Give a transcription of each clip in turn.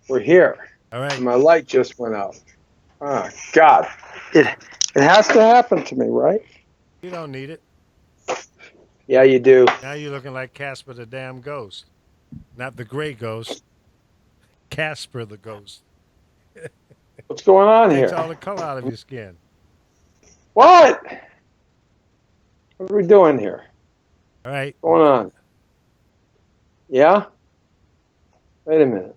We're here. All right. And my light just went out. Oh, God. It has to happen to me, right? You don't need it. Yeah, you do. Now you're looking like Casper the damn ghost. Not the gray ghost, Casper the ghost. What's going on Takes here? all the color out of your skin. What? What are we doing here? All right. What's going on? Yeah? Wait a minute.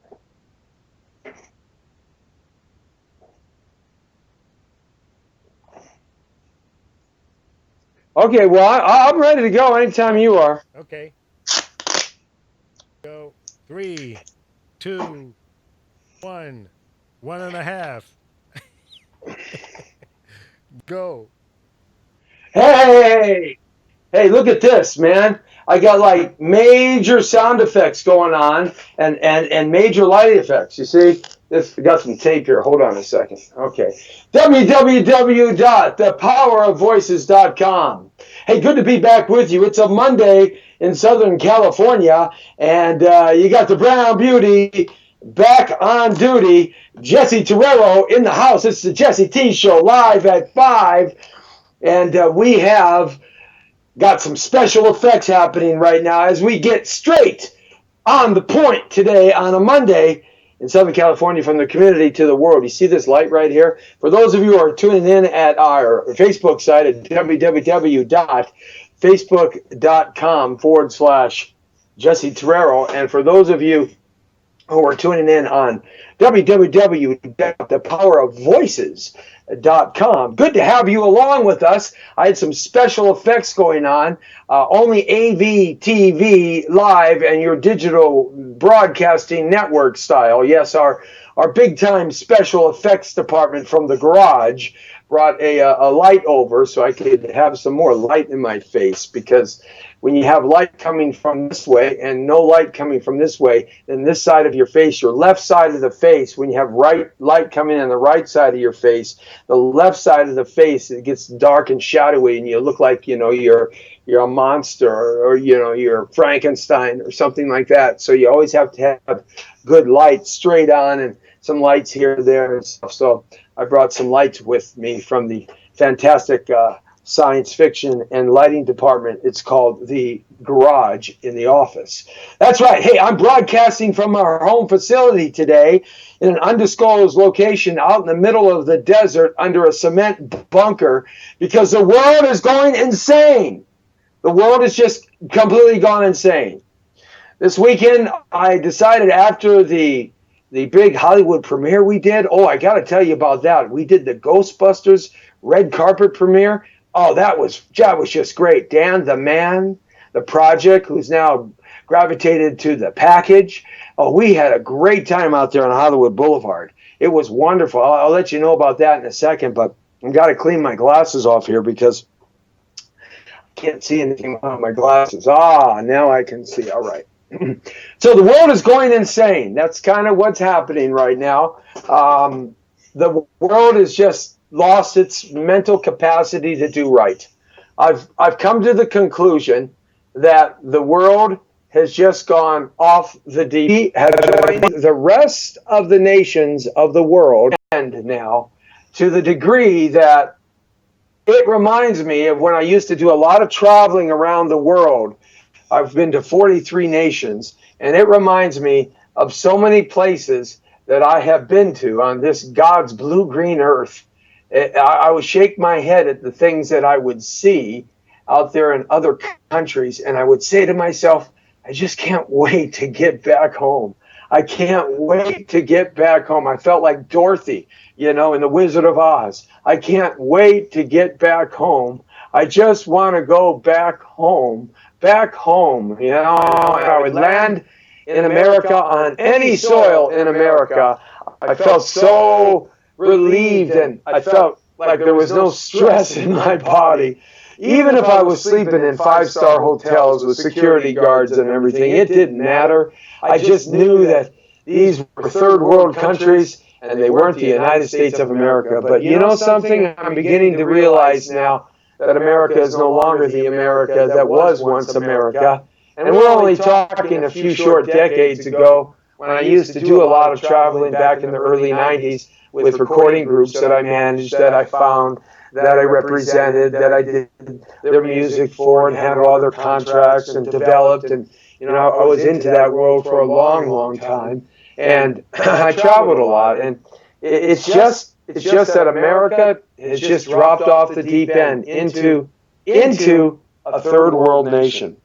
Okay, well, I'm ready to go anytime you are. Okay. Go. 3, 2, 1, 1.5. Go. Hey! Hey, look at this, man. I got like major sound effects going on and major light effects. You see? This I got some tape here. Hold on a second. Okay. www.thepowerofvoices.com. Hey, good to be back with you. It's a Monday in Southern California, and you got the Brown Beauty back on duty. Jesse Terrero in the house. It's the Jesse T Show live at 5, and we have got some special effects happening right now as we get straight on the point today on a Monday in Southern California from the community to the world. You see this light right here? For those of you who are tuning in at our Facebook site at www.facebook.com/Jesse Terrero, and for those of you who are tuning in on www.thepowerofvoices.com. Good to have you along with us. I had some special effects going on. Only AVTV Live and your digital broadcasting network style. Yes, our big time special effects department from the garage brought a light over so I could have some more light in my face, because when you have light coming from this way and no light coming from this way, then this side of your face, your left side of the face, when you have light coming on the right side of your face, the left side of the face, it gets dark and shadowy and you look like, you're a monster, or you're Frankenstein or something like that. So you always have to have good light straight on and some lights here and there and stuff. So I brought some lights with me from the fantastic science fiction and lighting department. It's called the Garage in the Office. That's right. Hey, I'm broadcasting from our home facility today in an undisclosed location out in the middle of the desert under a cement bunker, because the world is going insane. The world has just completely gone insane. This weekend, I decided after the big Hollywood premiere we did. Oh, I got to tell you about that. We did the Ghostbusters red carpet premiere. Oh, that was just great. Dan, the man, the project, who's now gravitated to the package. Oh, we had a great time out there on Hollywood Boulevard. It was wonderful. I'll let you know about that in a second, but I've got to clean my glasses off here because I can't see anything on my glasses. Now I can see. All right. So the world is going insane. That's kind of what's happening right now. The world has just lost its mental capacity to do right. I've come to the conclusion that the world has just gone off the deep. Have joined the rest of the nations of the world, and now to the degree that it reminds me of when I used to do a lot of traveling around the world. I've been to 43 nations, and it reminds me of so many places that I have been to on this God's blue-green earth. I would shake my head at the things that I would see out there in other countries, and I would say to myself, I just can't wait to get back home. I can't wait to get back home. I felt like Dorothy, in The Wizard of Oz. I can't wait to get back home. I just want to go back home. I would land in America on any soil in America. I felt so relieved, and I felt like there was no stress in my body. Even if I was sleeping in five-star hotels with security guards and everything, it didn't matter. I just knew that these were third world countries and they weren't the United States of America. But you know something? I'm beginning to realize now that America is no longer the America that was once America. And we're only talking a few short decades ago when I used to do a lot of traveling back in the early 90s with recording groups that I managed, that I found, that I represented, that I did their music for and handled all their contracts and developed. And, I was into that world for a long, long time. And I traveled a lot. And it's just that America has just dropped off the deep end into a third world nation.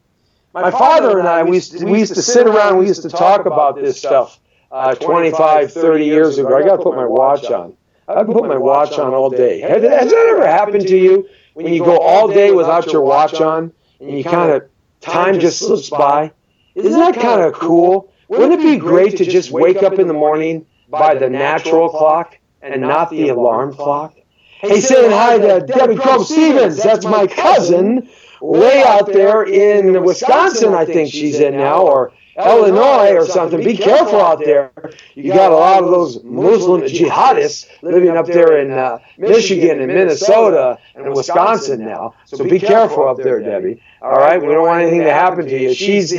My father and I, we used to sit around, we used to talk about this stuff 25, 30 years ago. I got to put my watch on. I can put my watch on all day. Has that ever happened to you when you go all day without your watch on and you kind of, time just slips by? Isn't that kind of cool? Wouldn't it be great to just wake up in the morning by the natural clock and not the alarm clock? Hey, saying hi to Debbie Crow Stevens. That's my cousin way out there in Wisconsin, I think she's in now, or Illinois or something. Be careful out there. You got a lot of those Muslim jihadists living up there in Michigan and Minnesota and Wisconsin now. So be careful up there, Debbie. All right, we don't want anything to happen to you. She used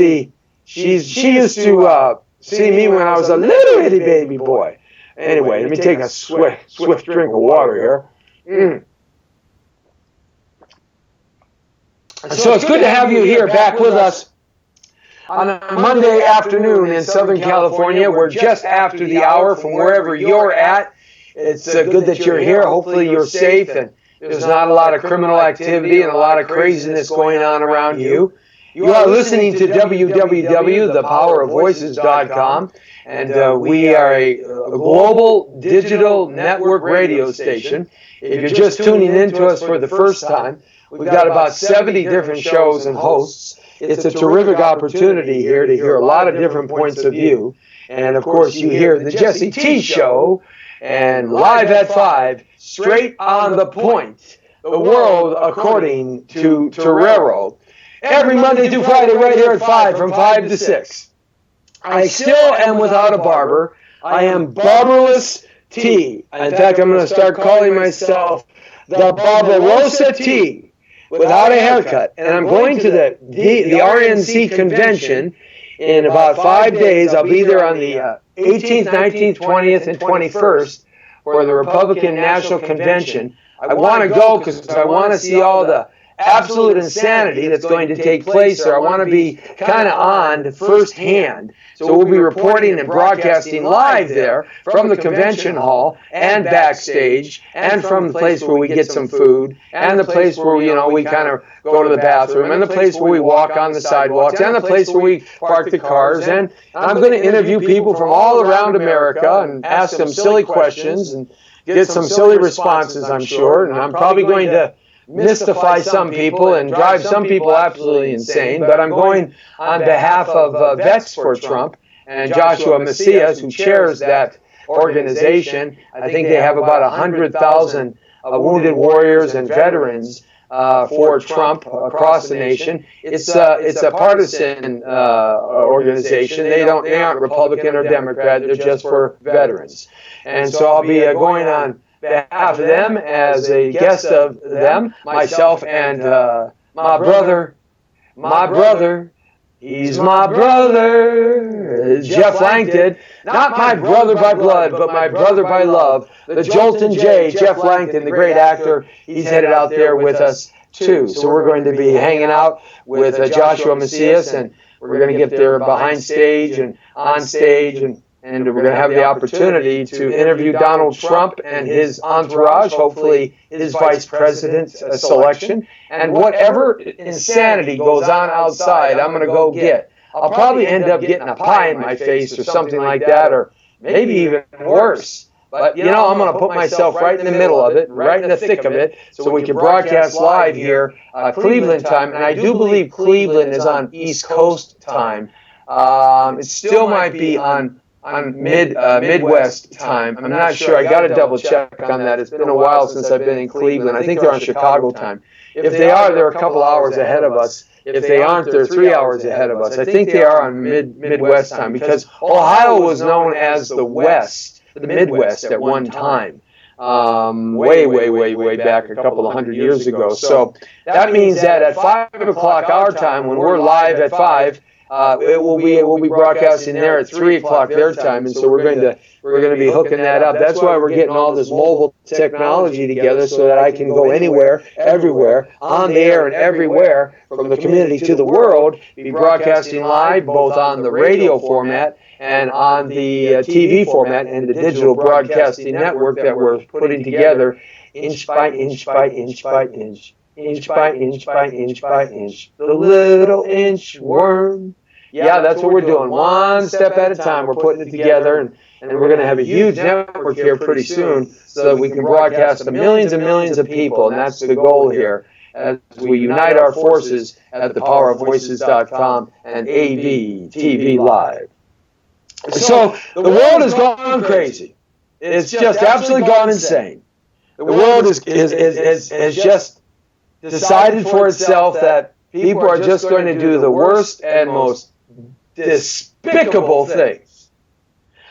to see me when I was a little itty baby boy. Anyway, let me take a swift drink of water here. So it's good to have you here back with us on a Monday afternoon in Southern California. We're just after the hour from wherever you're at. It's good that you're here. Hopefully you're safe and there's not a lot of criminal activity and a lot of craziness going on around you. You are listening to www.thepowerofvoices.com, and we are a global digital network radio station. If you're just tuning in to us for the first time, we've got about 70 different shows and hosts. It's a terrific opportunity here to hear a lot of different points of view. And, of course, you hear the Jesse T Show and Live at 5, straight on the point, the world according to Torero. Every Monday through Friday right here at 5, from 5 to 6. I still am without a barber. I am Barbarous T. In fact, I'm going to start calling myself the Barbarossa T, without a haircut. And I'm going to the RNC convention in about 5 days. I'll be there on the 18th, 19th, 20th, and 21st for the Republican National Convention. I want to go because I want to see all the absolute insanity that's going to take place there. I want to be kind of on firsthand. So we'll be reporting and broadcasting live there from the convention hall and backstage and from the place where we get some food and the place where, we kind of go to the bathroom and the place where we walk on the sidewalks and the place where we park the cars. And I'm going to interview people from all around America and ask them silly questions and get some silly responses, I'm sure. And I'm probably going to mystify some people and drive some people absolutely insane, but I'm going on behalf of Vets for Trump and Joshua Macias, who chairs that organization. I think they have about 100,000 wounded warriors and veterans for Trump across the nation. It's a partisan organization. They aren't Republican or Democrat. They're just for veterans. And so I'll be going on behalf of them as a guest of them, myself and my brother, he's my brother, Jeff Langton, not my brother by blood, but my brother by love, the Jolton J, Jeff Langton, the great actor. He's headed out there with us too. So we're going to be hanging out with Joshua Macias, and we're going to get there behind stage and on stage, and we're going to have the opportunity to interview Donald Trump and his entourage, hopefully his vice president selection, and whatever insanity goes on outside, I'm going to go get. I'll probably end up getting a pie in my face or something like that, or maybe even worse. But, I'm going to put myself right in the middle of it, right in the thick of it, so we can broadcast live here, Cleveland time. And I do believe Cleveland is on East Coast time. It still might be on Midwest time. I'm not sure. I got to double check on that. It's been a while since I've been in Cleveland. I think they're on Chicago time. If they are, they're a couple hours ahead of us. If they aren't, they're 3 hours ahead of us. I think they are on Midwest time, because Ohio was known as the West, the Midwest at one time. Way back, a couple of hundred years ago. So that means that at 5 o'clock our time, when we're live at 5, we'll be broadcasting there at 3 o'clock their time, and so we're going to be hooking that up. That's why we're getting all this mobile technology together so that I can go anywhere, everywhere, on the air and everywhere, from the community to the world, be broadcasting live both on the radio format and on the TV format and the digital broadcasting network that we're putting together, inch by inch by inch by inch. Inch by inch by inch by inch, the little inch worm. Yeah, that's what we're doing. One step at a time, we're putting it together, and we're going to have a huge network here pretty soon so that we can broadcast to millions and millions of people, and that's the goal here as we unite our forces at thepowerofvoices.com and AVTV Live. So the world has gone crazy. It's just absolutely gone insane. The world has just decided for itself that people are just going to do the worst and most despicable things.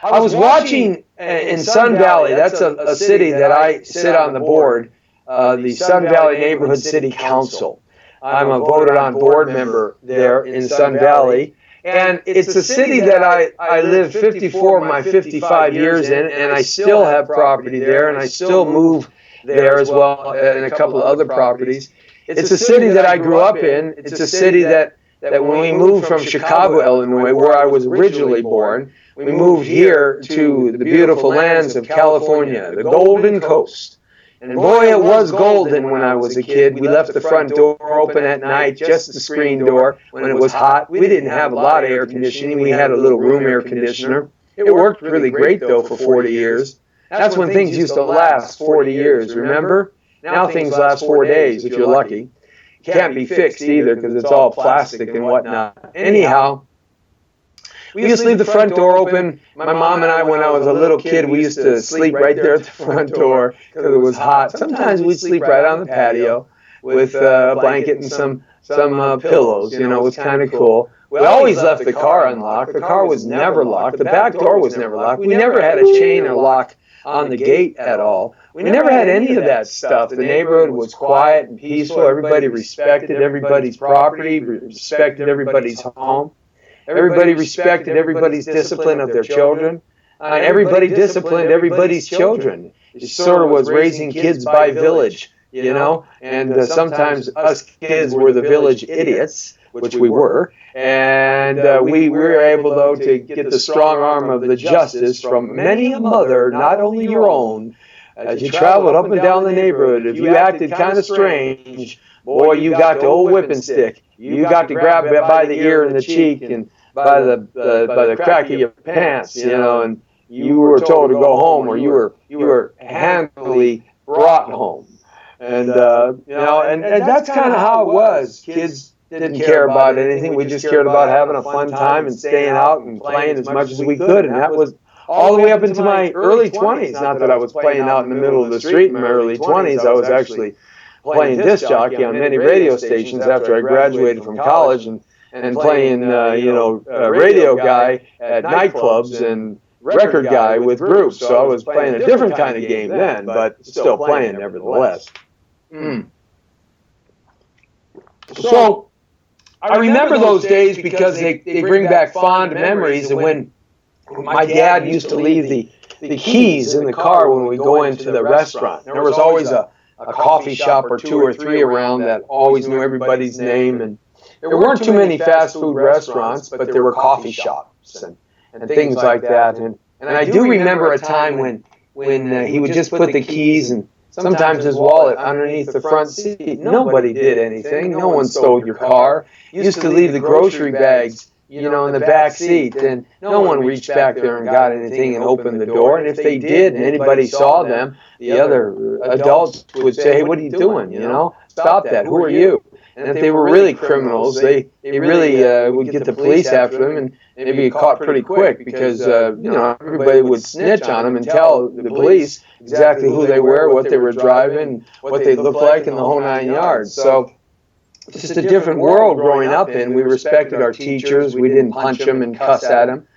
I was watching in Sun Valley, that's a city that I sit on the board, the Sun Valley Neighborhood City Council. I'm a voted on board member there in Sun Valley. And it's a city that I lived 54 of my 55 years in, and I still have property there, and I still move there as well, and a couple of other properties. It's a city that I grew up in. It's a city that when we moved from Chicago, Illinois, where I was originally born, we moved here to the beautiful lands of California, the Golden Coast. And boy, it was golden when I was a kid. We left the front door open at night, just the screen door, when it was hot. We didn't have a lot of air conditioning. We had a little room air conditioner. It worked really great, though, for 40 years. That's when things used to last 40 years, remember? Now things last 4 days, if you're lucky. Can't be fixed either because it's all plastic and whatnot. Anyhow, we used to leave the front door open. My mom and I, when I was a little kid, we used to sleep right there at the front door because it was hot. Sometimes we'd sleep right on the patio with a blanket and some pillows. You know, it was kind of cool. We always left the car unlocked. The car was never locked. The back door was never locked. We never had a chain or lock on the gate at all. We never had any of that stuff. The neighborhood was quiet and peaceful. Everybody respected everybody's property, respected everybody's home. Everybody respected everybody's discipline of their children. Everybody disciplined everybody's children. It sort of was raising kids by village, you know. And sometimes us kids were the village idiots, which we were. And we were able, though, to get the strong arm of the justice from many a mother, not only your own, as you traveled up and down the neighborhood. If you acted kind of strange, boy, you got the old whipping stick. You got to grab it by the ear and the cheek and by the crack of your pants, you know, and you were told to go home, or you were handily brought home. And you know, and that's kind of how it was. Kids didn't care about anything. We just cared about having a fun time and staying out and playing as much as we could. And that was all the way up into my early 20s. Not that I was playing out in the middle of the street in my early 20s. I was actually playing disc jockey on many radio stations after I graduated from college, and playing, radio guy at nightclubs and record guy with groups. So I was playing a different kind of game then, but still playing nevertheless. So I remember those days because they bring back fond memories of when my dad used to leave the keys in the car when we go into the restaurant. There was always a coffee shop or two or three around that always knew everybody's name, and there weren't too many fast food restaurants, but there were coffee shops and things like that. And I do remember a time when he would just put the keys and sometimes his wallet underneath the front seat. Nobody did anything. No one stole your car. You used to leave the grocery bags, you know, in the back seat, and no one reached back there and got anything and opened the door. And if they did and anybody saw them, the other adults would say, "Hey, what are you doing? You know, stop that. Who are you?" And if they were really criminals, they really would get the police after them, and they'd be caught pretty quick because, everybody would snitch on them and tell the police exactly who they were, what they were driving, what they looked like, and the whole 9 yards. So it's just a different world growing up in. We respected our teachers. We didn't punch them and cuss at them.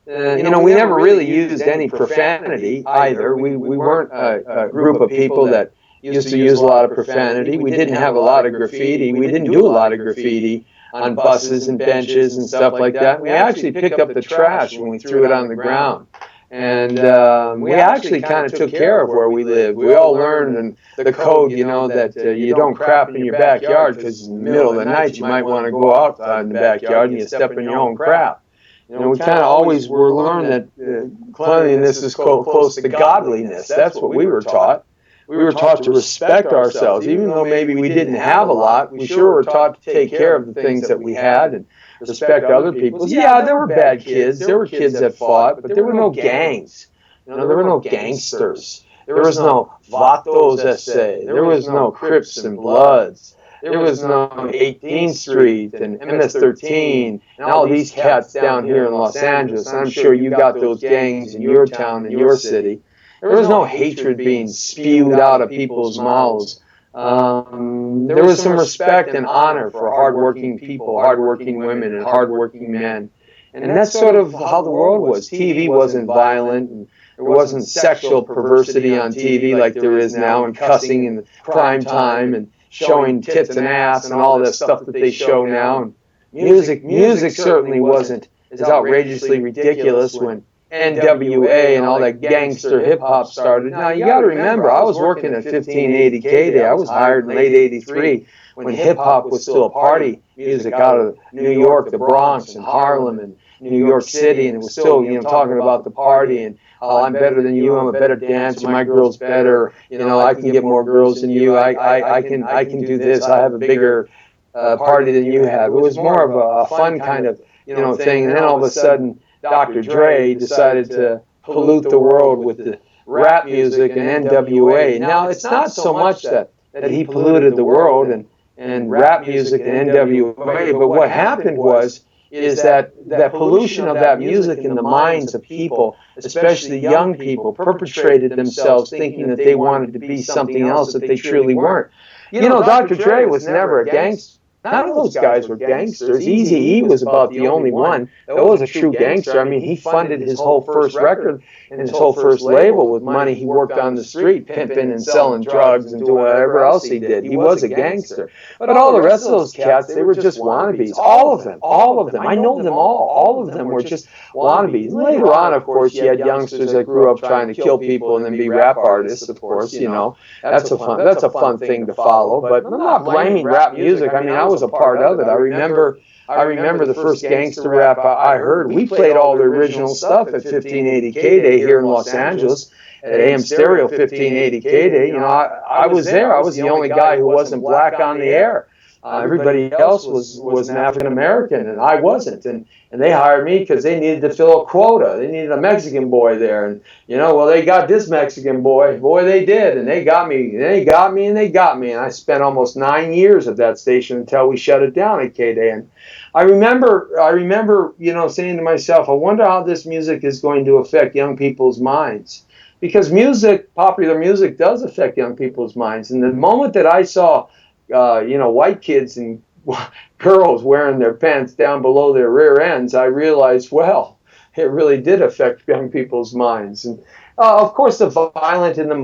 We never really used any profanity either. We weren't a group of people that used to use a lot of profanity. We didn't have a lot of graffiti. We didn't do a lot of graffiti. on buses and benches and stuff like that. We actually picked up the trash when we threw it on the ground. And we actually kind of took care of where we lived. We all learned and the code, that you don't crap in your backyard because in the middle of the night you might want to go out in the backyard and you step in your own crap. We kind of always were learned that cleanliness is close to godliness. That's what we were taught. We were taught to respect ourselves. Even though maybe we didn't have a lot, we sure were taught to take care of the things that we had and respect other people. Yeah, there were bad kids. There were kids that fought, but there were no gangs. There were no gangsters. There was no Vatos S.A. There was no Crips and Bloods. There was no 18th Street and MS-13 and all these cats down here in Los Angeles. I'm sure you got those gangs in your town, in your city. There was no hatred being spewed out of people's mouths. There was some respect and honor for hardworking people, hardworking women, and hardworking men. And that's sort of how the world was. TV wasn't violent, and there wasn't sexual perversity on TV like there is now, and cussing in prime time, and showing tits and ass and all that stuff that they show now. And music certainly wasn't as outrageously ridiculous when NWA and all that gangster hip-hop started. Now, you got to remember, I was working at 1580 K-Day. I was hired in late 83 when hip-hop was still a party music out of New York, the Bronx, and Harlem, and New York City, and it was still, talking about the party, and I'm better than you, I'm a better dancer, my girl's better, I can get more girls than you, I can do this, I have a bigger party than you have. It was more of a fun kind of, thing, and then all of a sudden, Dr. Dre decided to pollute the world with the rap music and NWA. Now, it's not so much that he polluted the world and rap music and NWA, but what happened is that pollution of that music in the minds of people, especially young people, perpetrated themselves thinking that they wanted to be something else that they truly weren't. Dr. Dre was never a gangster. None of those guys were gangsters. Eazy-E was about the only one that was a true gangster. I mean, he funded his whole first record and his whole first label with money he worked on the street, pimping and selling drugs and doing whatever else he did. He was a gangster. But all the rest of those cats, they were just wannabes. All of them. I know them all. All of them were just wannabes. Later on, of course, you had youngsters that grew up trying to kill people and then be rap artists, of course, That's a fun thing to follow. But I'm not blaming rap music. I mean, I was a part of it. I remember the first gangster rap I heard. We played all the original stuff at 1580 K-Day here in Los Angeles at AM Stereo 1580 K-Day. I was there. I was the only guy who wasn't black on the air. Everybody else was an African American, and I wasn't. And they hired me because they needed to fill a quota. They needed a Mexican boy there, and they got this Mexican boy. Boy, they did, and they got me. And I spent almost 9 years at that station until we shut it down at K-Day. And I remember, saying to myself, I wonder how this music is going to affect young people's minds. Because popular music does affect young people's minds. And the moment that I saw white kids and girls wearing their pants down below their rear ends, I realized, well, it really did affect young people's minds. And of course, the violence in the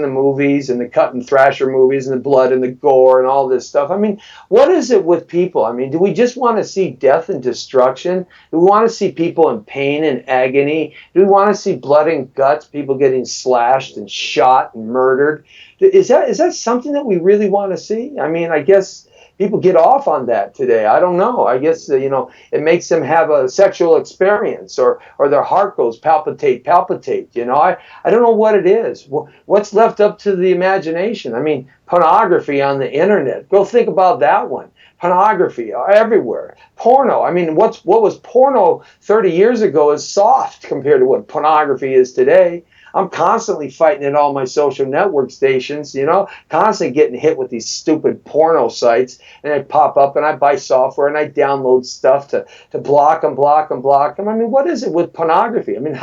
movies and the cut and thrasher movies and the blood and the gore and all this stuff. I mean, what is it with people? I mean, do we just want to see death and destruction? Do we want to see people in pain and agony? Do we want to see blood and guts, people getting slashed and shot and murdered? Is that something that we really want to see? I mean, I guess people get off on that today. I don't know. I guess, it makes them have a sexual experience or their heart goes palpitate. I don't know what it is. What's left up to the imagination? I mean, pornography on the internet. Go think about that one. Pornography everywhere. Porno. I mean, what was porno 30 years ago is soft compared to what pornography is today. I'm constantly fighting at all my social network stations, constantly getting hit with these stupid porno sites. And I pop up and I buy software and I download stuff to block them. I mean, what is it with pornography? I mean,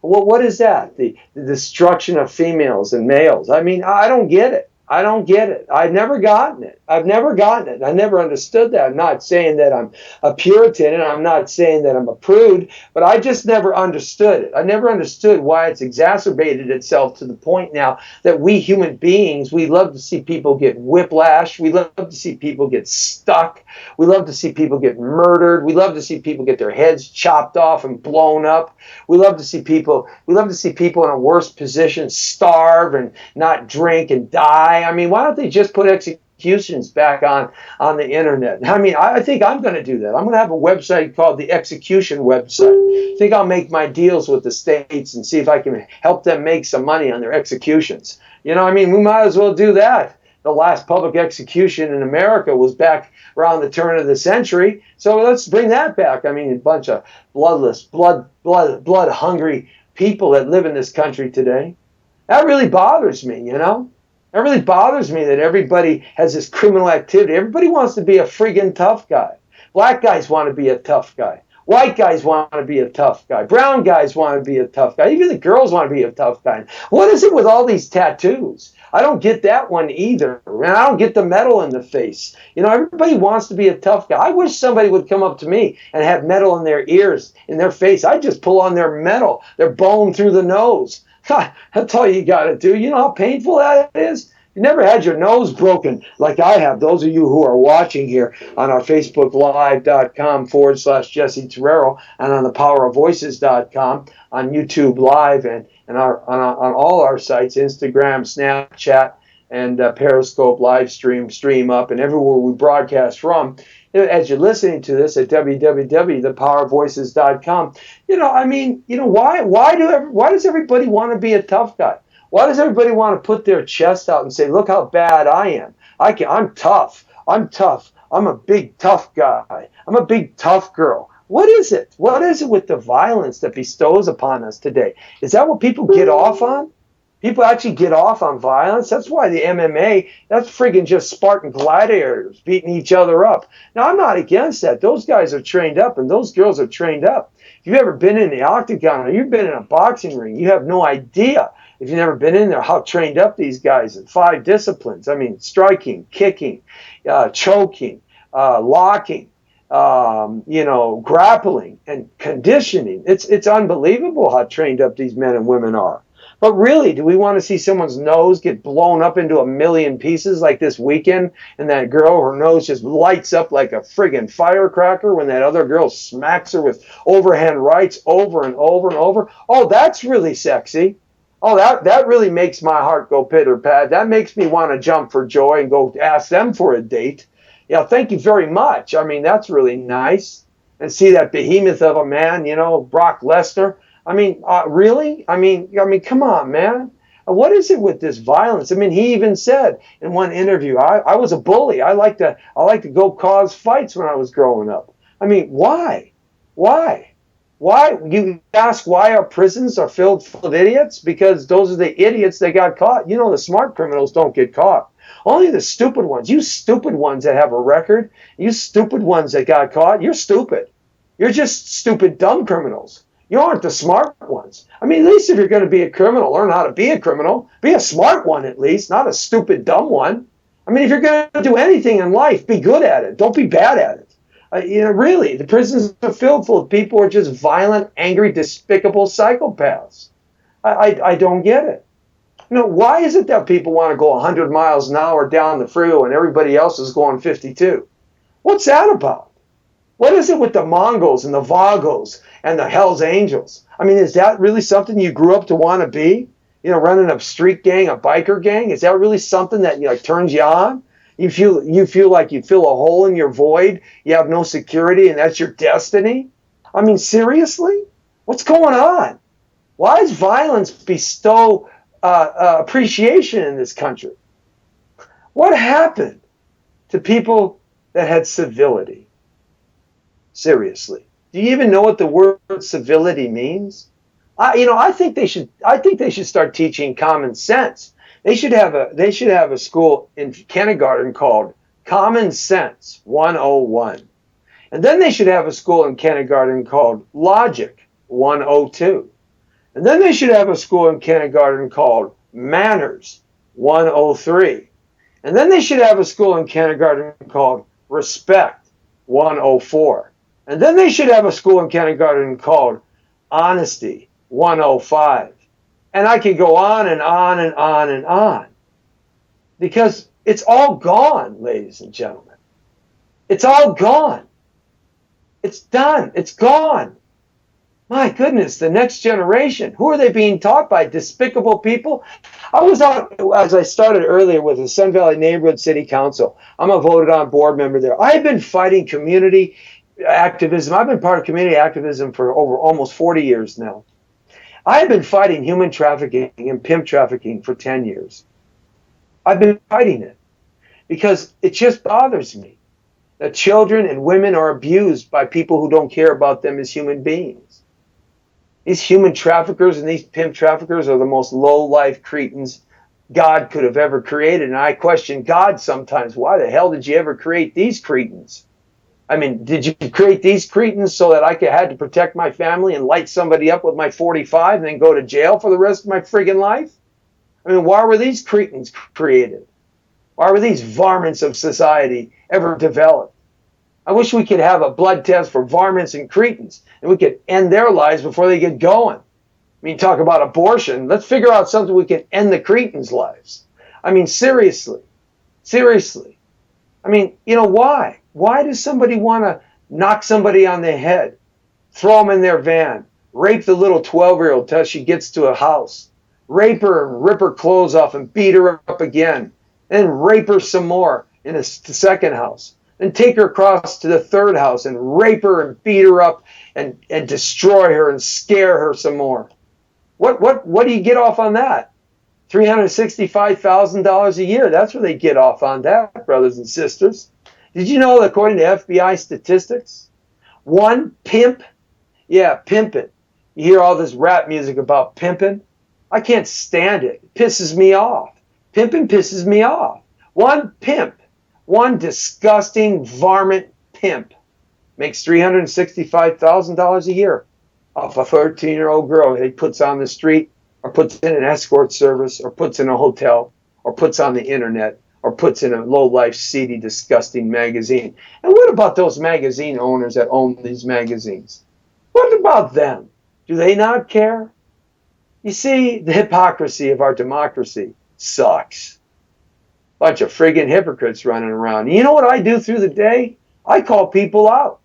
what is that? The destruction of females and males. I mean, I don't get it. I don't get it. I've never gotten it. I've never gotten it. I never understood that. I'm not saying that I'm a Puritan and I'm not saying that I'm a prude, but I just never understood it. I never understood why it's exacerbated itself to the point now that we human beings, we love to see people get whiplash. We love to see people get stuck. We love to see people get murdered. We love to see people get their heads chopped off and blown up. We love to see people in a worse position starve and not drink and die. I mean, why don't they just put executions back on the internet? I mean, I think I'm going to do that. I'm going to have a website called the Execution website. I think I'll make my deals with the states and see if I can help them make some money on their executions. You know, I mean, we might as well do that. The last public execution in America was back around the turn of the century. So let's bring that back. I mean, a bunch of bloodless, blood hungry people that live in this country today. That really bothers me, you know? That really bothers me that everybody has this criminal activity. Everybody wants to be a friggin' tough guy. Black guys want to be a tough guy. White guys want to be a tough guy. Brown guys want to be a tough guy. Even the girls want to be a tough guy. What is it with all these tattoos? I don't get that one either. And I don't get the metal in the face. You know, everybody wants to be a tough guy. I wish somebody would come up to me and have metal in their ears, in their face. I'd just pull on their metal, their bone through the nose. That's all you got to do. You know how painful that is? You never had your nose broken like I have. Those of you who are watching here on our FacebookLive.com/Jesse Terrero and on thepowerofvoices.com on YouTube Live and on all our sites, Instagram, Snapchat, and Periscope live stream up and everywhere we broadcast from. As you're listening to this at www.thepowerofvoices.com, you know, I mean, you know, why does everybody want to be a tough guy? Why does everybody want to put their chest out and say, look how bad I am? I'm tough. I'm tough. I'm a big tough guy. I'm a big tough girl. What is it? What is it with the violence that bestows upon us today? Is that what people get off on? People actually get off on violence. That's why the MMA, that's friggin' just Spartan gladiators beating each other up. Now, I'm not against that. Those guys are trained up and those girls are trained up. If you've ever been in the octagon or you've been in a boxing ring, you have no idea, if you've never been in there, how trained up these guys in 5 disciplines. I mean, striking, kicking, choking, locking, grappling and conditioning. It's unbelievable how trained up these men and women are. But really, do we want to see someone's nose get blown up into a million pieces like this weekend and that girl, her nose just lights up like a friggin' firecracker when that other girl smacks her with overhand rights over and over and over? Oh, that's really sexy. Oh, that really makes my heart go pitter-pat. That makes me want to jump for joy and go ask them for a date. Yeah, thank you very much. I mean, that's really nice. And see that behemoth of a man, you know, Brock Lesnar. I mean, really? I mean, come on, man. What is it with this violence? I mean, he even said in one interview, I was a bully. I like to go cause fights when I was growing up. I mean, why? Why? Why? You ask why our prisons are filled full of idiots? Because those are the idiots that got caught. You know, the smart criminals don't get caught. Only the stupid ones. You stupid ones that have a record. You stupid ones that got caught. You're stupid. You're just stupid, dumb criminals. You aren't the smart ones. I mean, at least if you're going to be a criminal, learn how to be a criminal. Be a smart one at least, not a stupid, dumb one. I mean, if you're going to do anything in life, be good at it. Don't be bad at it. Really, the prisons are filled full of people who are just violent, angry, despicable psychopaths. I don't get it. You know, why is it that people want to go 100 miles an hour down the freeway when everybody else is going 52? What's that about? What is it with the Mongols and the Vagos and the Hells Angels? I mean, is that really something you grew up to want to be? You know, running a street gang, a biker gang? Is that really something that turns you on? You feel like you fill a hole in your void. You have no security, and that's your destiny. I mean, seriously, what's going on? Why does violence bestow appreciation in this country? What happened to people that had civility? Seriously, do you even know what the word civility means? I think they should start teaching common sense. They should have a school in kindergarten called Common Sense 101. And then they should have a school in kindergarten called Logic 102. And then they should have a school in kindergarten called Manners 103. And then they should have a school in kindergarten called Respect 104. And then they should have a school in kindergarten called Honesty 105. And I could go on and on and on and on. Because it's all gone, ladies and gentlemen. It's all gone. It's done. It's gone. My goodness, the next generation. Who are they being taught by? Despicable people? I was out, as I started earlier, with the Sun Valley Neighborhood City Council. I'm a voted on board member there. I've been fighting community activism. I've been part of community activism for over almost 40 years now. I've been fighting human trafficking and pimp trafficking for 10 years. I've been fighting it because it just bothers me that children and women are abused by people who don't care about them as human beings. These human traffickers and these pimp traffickers are the most low-life cretins God could have ever created. And I question God sometimes. Why the hell did you ever create these cretins? I mean, did you create these cretins so that I had to protect my family and light somebody up with my 45 and then go to jail for the rest of my friggin' life? I mean, why were these cretins created? Why were these varmints of society ever developed? I wish we could have a blood test for varmints and cretins, and we could end their lives before they get going. I mean, talk about abortion. Let's figure out something we can end the cretins' lives. I mean, seriously. Seriously. I mean, you know, why? Why does somebody want to knock somebody on the head, throw them in their van, rape the little 12-year-old till she gets to a house, rape her and rip her clothes off and beat her up again, and rape her some more in the second house? And take her across to the third house and rape her and beat her up and destroy her and scare her some more. What do you get off on that? $365,000 a year. That's what they get off on that, brothers and sisters. Did you know that according to FBI statistics, one pimp, pimping. You hear all this rap music about pimping. I can't stand it. It pisses me off. Pimping pisses me off. One pimp. One disgusting varmint pimp makes $365,000 a year off a 13-year-old girl he puts on the street or puts in an escort service or puts in a hotel or puts on the internet or puts in a low-life, seedy, disgusting magazine. And what about those magazine owners that own these magazines? What about them? Do they not care? You see, the hypocrisy of our democracy sucks. Bunch of friggin' hypocrites running around. You know what I do through the day? I call people out.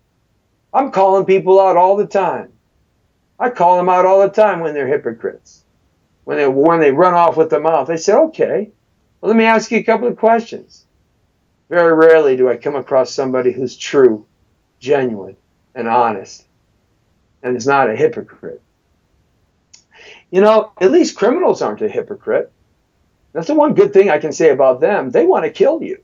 I'm calling people out all the time. I call them out all the time when they're hypocrites. When they run off with their mouth. I say, okay, well, let me ask you a couple of questions. Very rarely do I come across somebody who's true, genuine, and honest, and is not a hypocrite. You know, at least criminals aren't a hypocrite. That's the one good thing I can say about them. They want to kill you.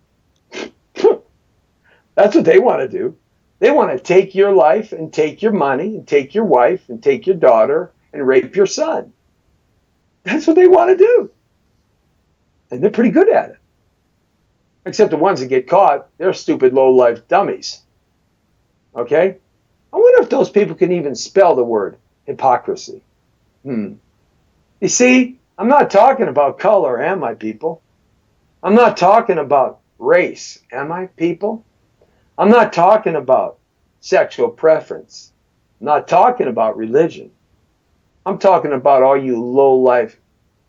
That's what they want to do. They want to take your life and take your money and take your wife and take your daughter and rape your son. That's what they want to do. And they're pretty good at it. Except the ones that get caught, they're stupid, low-life dummies. Okay? I wonder if those people can even spell the word hypocrisy. You see, I'm not talking about color, am I, people? I'm not talking about race, am I, people? I'm not talking about sexual preference. I'm not talking about religion. I'm talking about all you low-life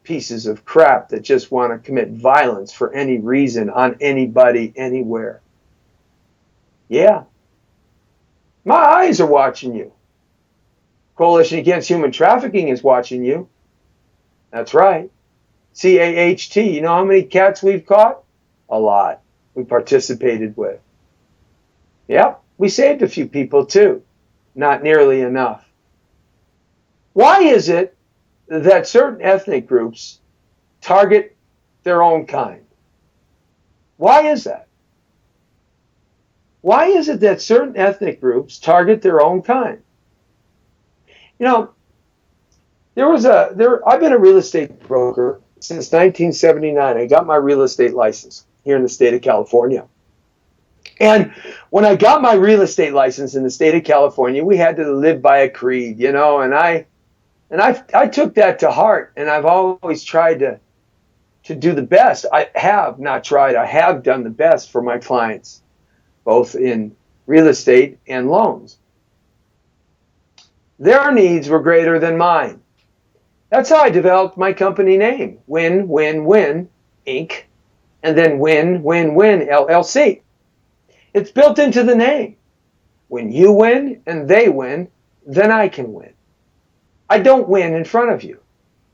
pieces of crap that just want to commit violence for any reason on anybody, anywhere. Yeah. My eyes are watching you. Coalition Against Human Trafficking is watching you. That's right. CAHT. You know how many cats we've caught? A lot. We participated with. Yep. We saved a few people too. Not nearly enough. Why is it that certain ethnic groups target their own kind? Why is that? Why is it that certain ethnic groups target their own kind? You know, I've been a real estate broker since 1979. I got my real estate license here in the state of California. And when I got my real estate license in the state of California, we had to live by a creed, you know, and I took that to heart, and I've always tried to do the best. I have not tried. I have done the best for my clients, both in real estate and loans. Their needs were greater than mine. That's how I developed my company name, Win, Win, Win, Inc., and then Win, Win, Win, LLC. It's built into the name. When you win and they win, then I can win. I don't win in front of you.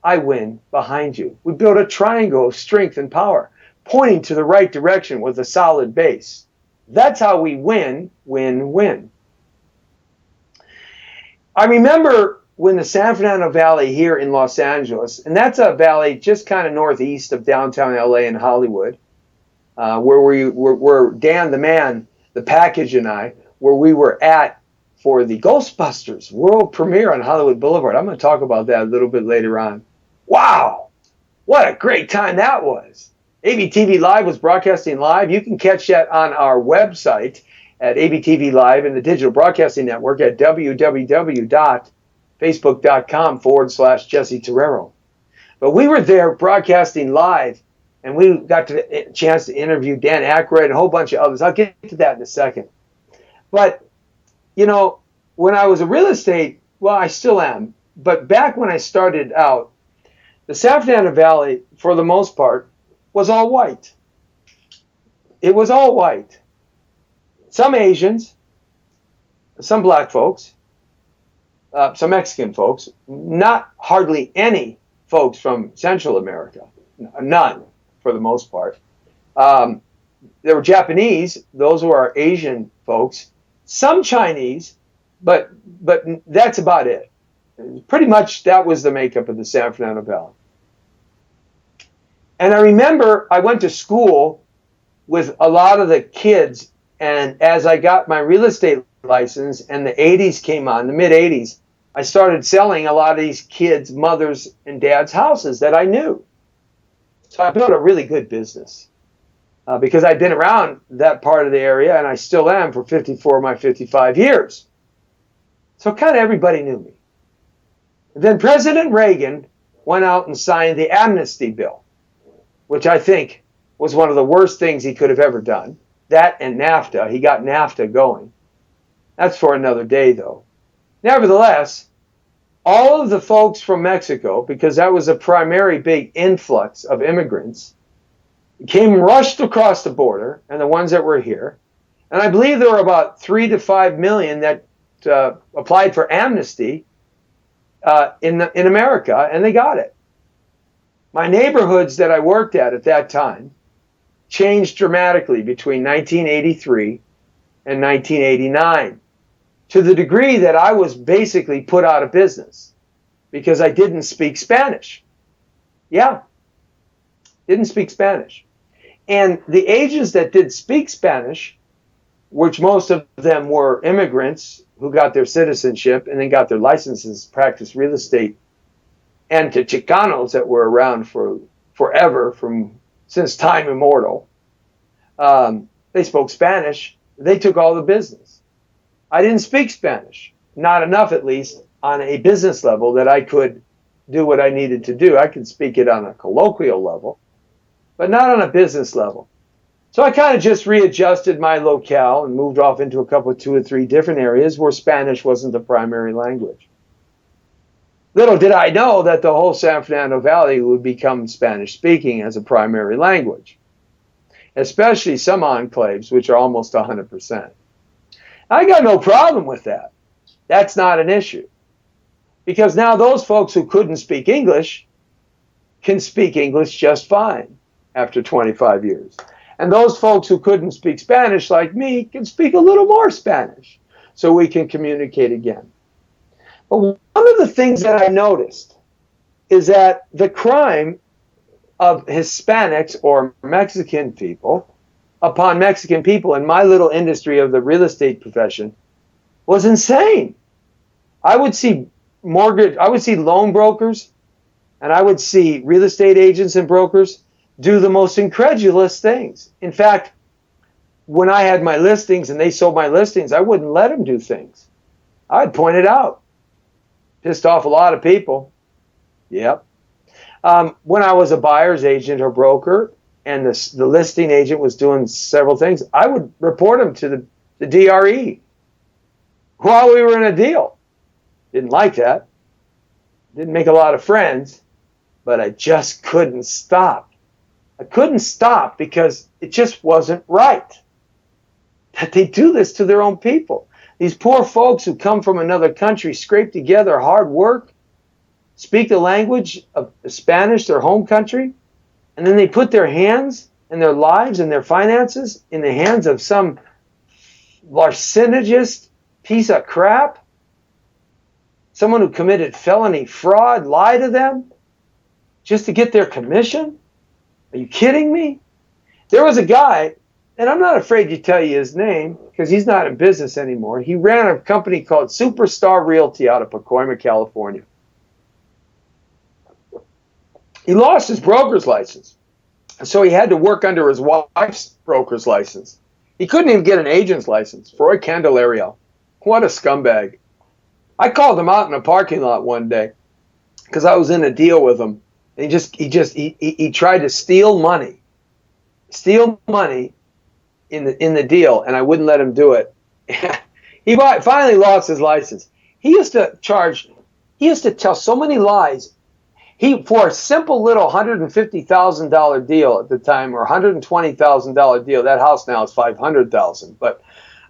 I win behind you. We build a triangle of strength and power, pointing to the right direction with a solid base. That's how we win, win, win. I remember when the San Fernando Valley here in Los Angeles, and that's a valley just kind of northeast of downtown LA and Hollywood, where Dan the Man, the package, and I, where we were at for the Ghostbusters world premiere on Hollywood Boulevard. I'm going to talk about that a little bit later on. Wow, what a great time that was. ABTV Live was broadcasting live. You can catch that on our website at ABTV Live and the Digital Broadcasting Network at www.facebook.com/Jesse Terrero. But we were there broadcasting live, and we got a chance to interview Dan Aykroyd and a whole bunch of others. I'll get to that in a second. But, you know, when I was a real estate, well, I still am, but back when I started out, the San Fernando Valley, for the most part, was all white. It was all white. Some Asians, some black folks, some Mexican folks, not hardly any folks from Central America, none for the most part. There were Japanese, those were our Asian folks, some Chinese, but that's about it. Pretty much that was the makeup of the San Fernando Valley. And I remember I went to school with a lot of the kids, and as I got my real estate license and the 80s came on, the mid 80s, I started selling a lot of these kids' mothers and dads' houses that I knew. So I built a really good business because I'd been around that part of the area, and I still am for 54 of my 55 years. So kind of everybody knew me. Then President Reagan went out and signed the amnesty bill, which I think was one of the worst things he could have ever done. That and NAFTA. He got NAFTA going. That's for another day, though. Nevertheless, all of the folks from Mexico, because that was a primary big influx of immigrants, came rushed across the border, and the ones that were here. And I believe there were about 3 to 5 million that applied for amnesty in America, and they got it. My neighborhoods that I worked at that time changed dramatically between 1983 and 1989 to the degree that I was basically put out of business because I didn't speak Spanish. Yeah, didn't speak Spanish. And the agents that did speak Spanish, which most of them were immigrants who got their citizenship and then got their licenses to practice real estate, and to Chicanos that were around for forever, since time immemorial, they spoke Spanish. They took all the business. I didn't speak Spanish, not enough at least on a business level that I could do what I needed to do. I could speak it on a colloquial level, but not on a business level. So I kind of just readjusted my locale and moved off into a couple of 2 or 3 different areas where Spanish wasn't the primary language. Little did I know that the whole San Fernando Valley would become Spanish-speaking as a primary language, especially some enclaves, which are almost 100%. I got no problem with that. That's not an issue. Because now those folks who couldn't speak English can speak English just fine after 25 years. And those folks who couldn't speak Spanish, like me, can speak a little more Spanish so we can communicate again. But one of the things that I noticed is that the crime of Hispanics or Mexican people upon Mexican people in my little industry of the real estate profession was insane. I would see loan brokers, and I would see real estate agents and brokers do the most incredulous things. In fact, when I had my listings and they sold my listings, I wouldn't let them do things. I'd point it out. Pissed off a lot of people. Yep. When I was a buyer's agent or broker, and the listing agent was doing several things, I would report them to the DRE while we were in a deal. Didn't like that. Didn't make a lot of friends, but I just couldn't stop. I couldn't stop because it just wasn't right that they do this to their own people. These poor folks who come from another country, scrape together hard work, speak the language of Spanish, their home country, and then they put their hands and their lives and their finances in the hands of some larcenous piece of crap, someone who committed felony fraud, lie to them just to get their commission? Are you kidding me? There was a guy, and I'm not afraid to tell you his name because he's not in business anymore. He ran a company called Superstar Realty out of Pacoima, California. He lost his broker's license, so he had to work under his wife's broker's license. He couldn't even get an agent's license. Freud Candelario. What a scumbag. I called him out in a parking lot one day because I was in a deal with him. And he tried to steal money in the deal, and I wouldn't let him do it. He finally lost his license. He used to tell so many lies. For a simple little $150,000 deal at the time, or $120,000 deal, that house now is $500,000, but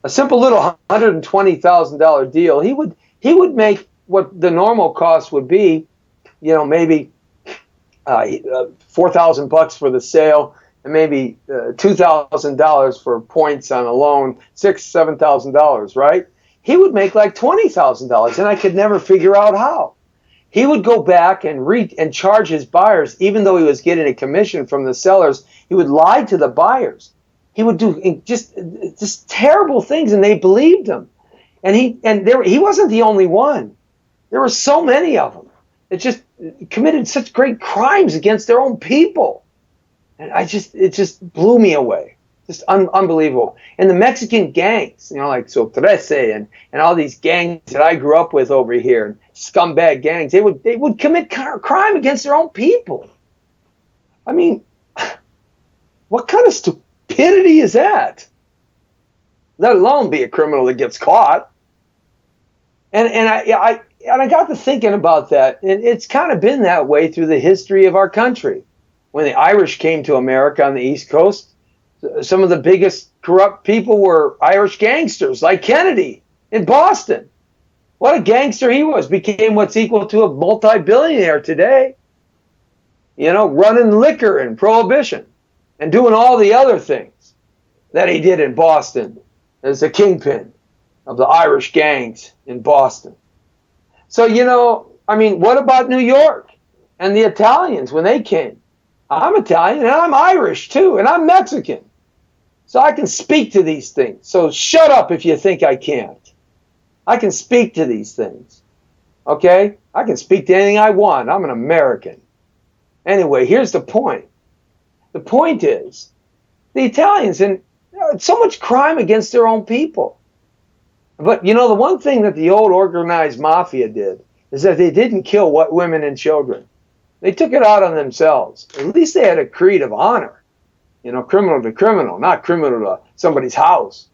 a simple little $120,000 deal, he would make what the normal cost would be, maybe $4,000 for the sale, and maybe $2,000 for points on a loan, $7,000, right? He would make like $20,000, and I could never figure out how. He would go back and charge his buyers, even though he was getting a commission from the sellers. He would lie to the buyers. He would do just terrible things, and they believed him. And he wasn't the only one. There were so many of them that just committed such great crimes against their own people. And it just blew me away. Just unbelievable. And the Mexican gangs, like So Trece and all these gangs that I grew up with over here, scumbag gangs, they would commit crime against their own people. I mean, what kind of stupidity is that? Let alone be a criminal that gets caught. And I got to thinking about that, and it's kind of been that way through the history of our country. When the Irish came to America on the East Coast, some of the biggest corrupt people were Irish gangsters, like Kennedy in Boston. What a gangster he was. Became what's equal to a multi-billionaire today. Running liquor and prohibition and doing all the other things that he did in Boston as a kingpin of the Irish gangs in Boston. So, what about New York and the Italians when they came? I'm Italian and I'm Irish too, and I'm Mexican. So I can speak to these things. So shut up if you think I can't. I can speak to these things. Okay? I can speak to anything I want. I'm an American. Anyway, here's the point. The point is, the Italians, and so much crime against their own people. But, the one thing that the old organized mafia did is that they didn't kill women and children. They took it out on themselves. At least they had a creed of honor. Criminal to criminal, not criminal to somebody's house.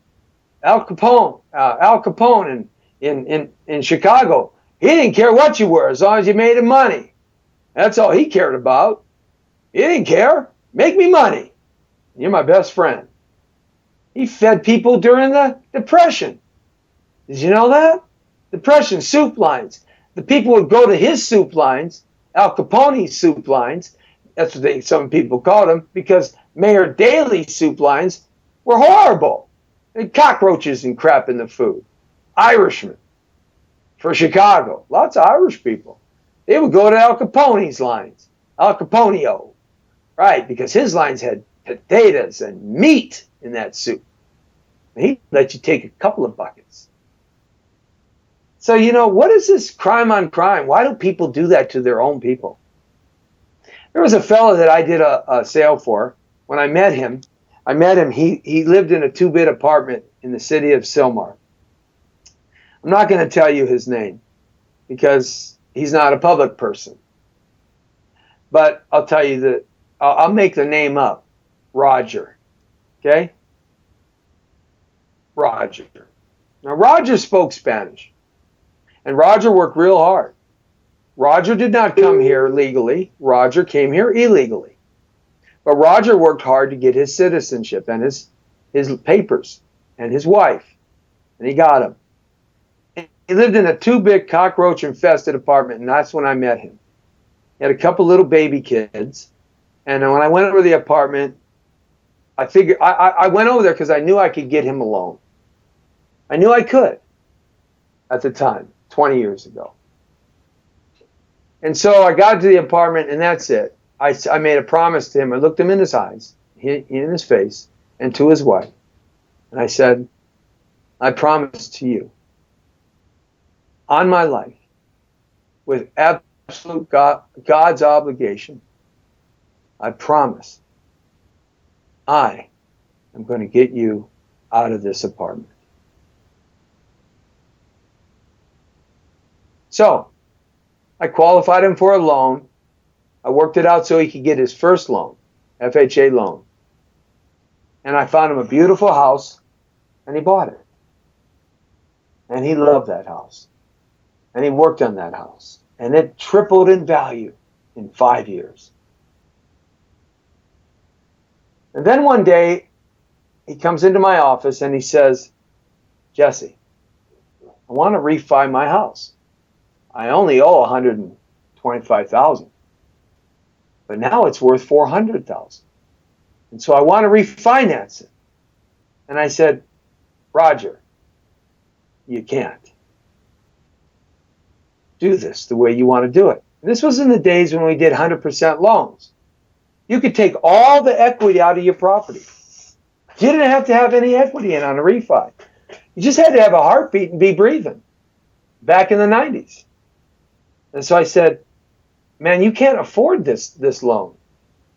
Al Capone in Chicago, he didn't care what you were as long as you made him money. That's all he cared about. He didn't care. Make me money. You're my best friend. He fed people during the Depression. Did you know that? Depression, soup lines. The people would go to his soup lines, Al Capone's soup lines. That's what some people called them, because Mayor Daley's soup lines were horrible. And cockroaches and crap in the food. Irishmen. For Chicago. Lots of Irish people. They would go to Al Capone's lines. Al Caponeo. Right, because his lines had potatoes and meat in that soup. He'd let you take a couple of buckets. So, what is this crime on crime? Why do people do that to their own people? There was a fellow that I did a sale for. When I met him, he lived in a 2-bit apartment in the city of Sylmar. I'm not going to tell you his name because he's not a public person. But I'll tell you that I'll make the name up. Roger. Okay? Roger. Now, Roger spoke Spanish, and Roger worked real hard. Roger did not come here legally. Roger came here illegally. But Roger worked hard to get his citizenship and his papers and his wife, and he got them. He lived in a too-big cockroach-infested apartment, and that's when I met him. He had a couple little baby kids, and when I went over to the apartment, I figured I went over there because I knew I could get him a loan. I knew I could at the time, 20 years ago. And so I got to the apartment, and that's it. I made a promise to him. I looked him in his eyes, in his face, and to his wife. And I said, I promise to you, on my life, with absolute God's obligation, I promise I am going to get you out of this apartment. So I qualified him for a loan. I worked it out so he could get his first loan, FHA loan. And I found him a beautiful house, and he bought it. And he loved that house. And he worked on that house. And it tripled in value in 5 years. And then one day, he comes into my office and he says, Jesse, I want to refi my house. I only owe $125,000. But now it's worth $400,000. And so I want to refinance it. And I said, Roger, you can't do this the way you want to do it. This was in the days when we did 100% loans. You could take all the equity out of your property. You didn't have to have any equity in on a refi. You just had to have a heartbeat and be breathing back in the 90s. And so I said, man, you can't afford this loan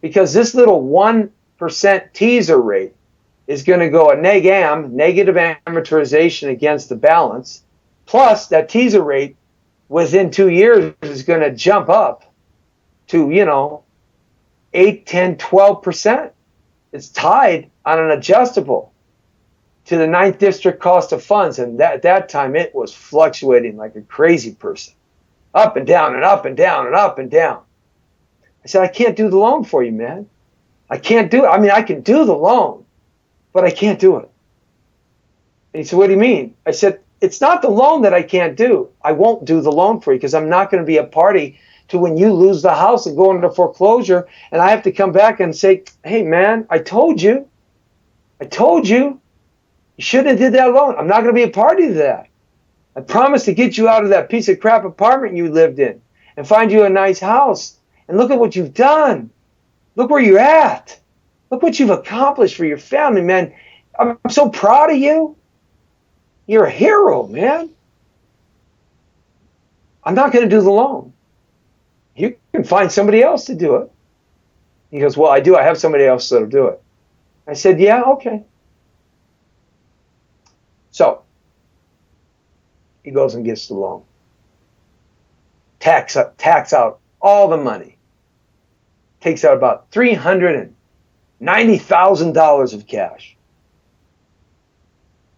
because this little 1% teaser rate is going to go a negative amortization against the balance. Plus, that teaser rate within 2 years is going to jump up to, 8, 10, 12%. It's tied on an adjustable to the 9th District cost of funds. And at that time, it was fluctuating like a crazy person. Up and down and up and down and up and down. I said, I can't do the loan for you, man. I can't do it. I mean, I can do the loan, but I can't do it. And he said, what do you mean? I said, it's not the loan that I can't do. I won't do the loan for you because I'm not going to be a party to when you lose the house and go into foreclosure and I have to come back and say, hey, man, I told you. You shouldn't have did that loan. I'm not going to be a party to that. I promised to get you out of that piece of crap apartment you lived in and find you a nice house. And look at what you've done. Look where you're at. Look what you've accomplished for your family, man. I'm so proud of you. You're a hero, man. I'm not going to do the loan. You can find somebody else to do it. He goes, well, I do. I have somebody else that'll do it. I said, yeah, okay. So he goes and gets the loan. Tax out all the money. Takes out about $390,000 of cash.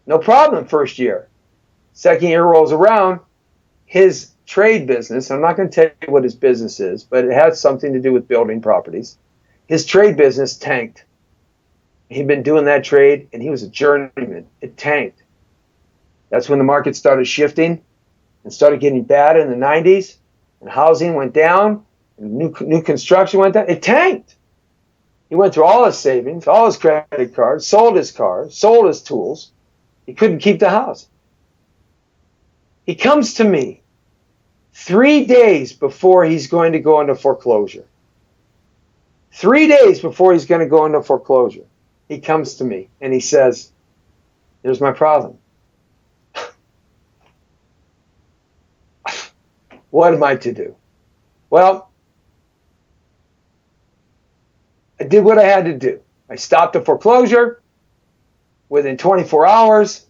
No problem first year. Second year rolls around, his trade business, I'm not going to tell you what his business is, but it has something to do with building properties. His trade business tanked. He'd been doing that trade, and he was a journeyman. It tanked. That's when the market started shifting and started getting bad in the 90s, and housing went down, and new construction went down. It tanked. He went through all his savings, all his credit cards, sold his cars, sold his tools. He couldn't keep the house. He comes to me 3 days before he's going to go into foreclosure. 3 days before he's going to go into foreclosure, he comes to me and he says, here's my problem. What am I to do? Well, I did what I had to do. I stopped the foreclosure within 24 hours.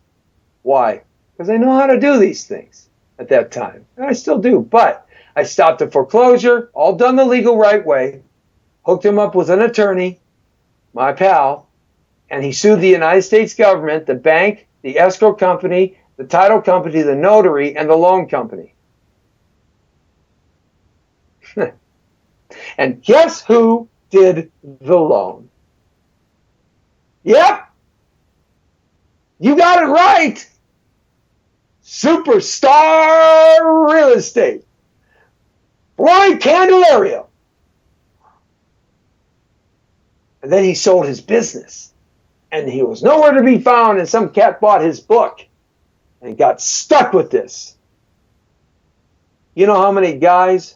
Why? Because I know how to do these things at that time. And I still do. But I stopped the foreclosure, all done the legal right way, hooked him up with an attorney, my pal, and he sued the United States government, the bank, the escrow company, the title company, the notary, and the loan company. And guess who did the loan? Yep, you got it right. Superstar Real Estate. Brian Candelario. And then he sold his business. And he was nowhere to be found, and some cat bought his book and got stuck with this. You know how many guys